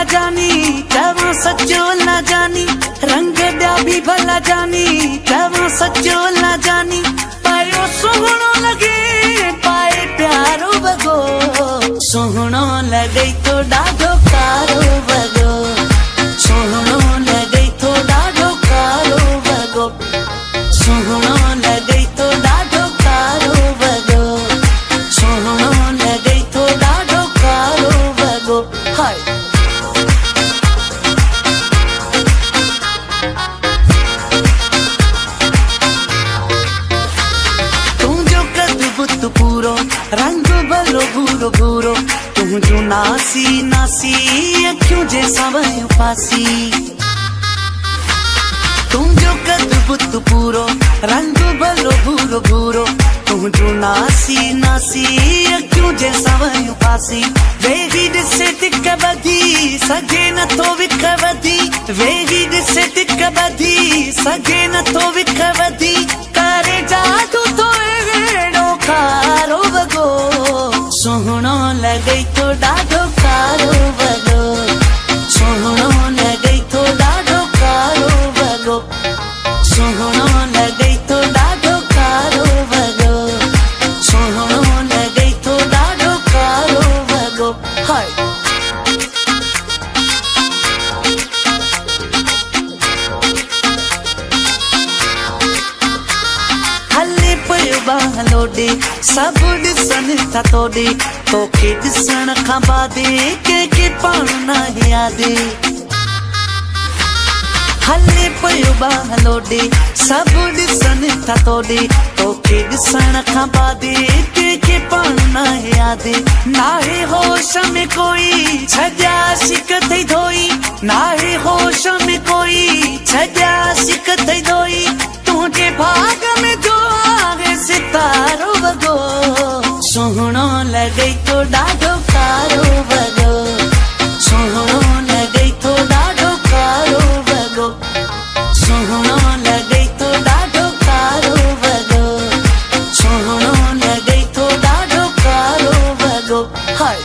भला जानी चवां सचो न जानी रंग ॿिया बि भला जानी चवां सचो न जानी पायो सुहिणो लॻे पाए प्यारो वॻो सुहिणो लॻे तो ॾाढो कारो वॻो सुहिणो लॻे तो ॾाढो कारो वॻो सुहिणो लॻे तो ॾाढो कारो वॻो सुहिणो लॻे तो ॾाढो कारो वॻो हाय तुंहिंजो कद बुत पूरो रंग भलो भूरो भूरो तुंहिंजो नासी नासी अखियूं जे सावयूं पासी तुंहिंजो कद बुत पूरो रंग भलो भूरो भूरो तुंहिंजो नासी नासी अखियूं जे सावयूं पासी वेही ॾिसे तिक ॿधी सघे नथो विख वधी वेही ॾिसे तिक ॿधी सघे नथो विख वधी करे जादू तो अहिड़ो कारो वॻो सुहिणो लॻे तो ॾाढो कारो वॻो सुहिणो लॻे तो ॾाढो कारो वॻो सुहिणो लॻे तो ॾाढो कारो वॻो सुहिणो लॻे तो ॾाढो कारो वॻो हाय हले पियो बाहलो ॾे सभु ॾिसनि था तोॾे तोखे ॾिसण खां बादे कंहिंखे पाण न यादे हले पियो बाहलो ॾे सभु ॾिसनि था तोॾे तोखे ॾिसण खां बादे कंहिंखे पाण न यादे नाहे होश में कोई छॾिया सिक थई धोई नाहे होश में कोई छॾिया सिक थई धोई तुंहिंजे भाग में जो आहे सितारो वॻो सुहिणो लॻे तो ॾाढो कारो वॻो सुहिणो लॻे तो ॾाढो कारो वॻो सुहिणो लॻे तो ॾाढो कारो वॻो सुहिणो लॻे तो ॾाढो कारो वॻो हाय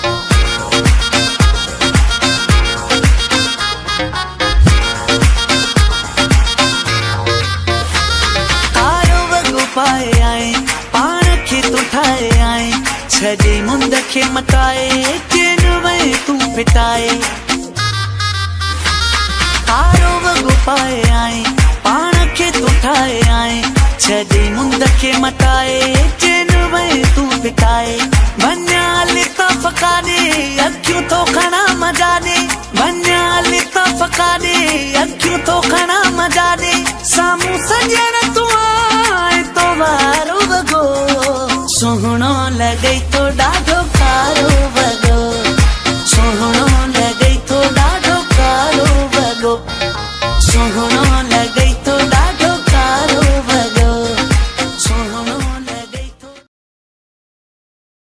कारो वॻो पाए आए पाण खे तूं ठाहे आए छॾे मुंद खे मटाए चैन वए तूं फिटाए कारो वॻो पाए आए पाण खे तूं ठाहे आए छॾे मुंद खे मटाए चैन वए तूं फिटाए वञा लिताफ़ काॾे अखियूं तो खणा मज़ा ॾे वञा लिताफ़ काॾे अखियूं तो खणा मज़ा ॾे साम्हूं सॼण तूं आए तो वारो वॻो सुहिणो लॻे तो ॾाढो कारो वॻो सुहिणो लॻे तो ॾाढो कारो वॻो सुहिणो लॻे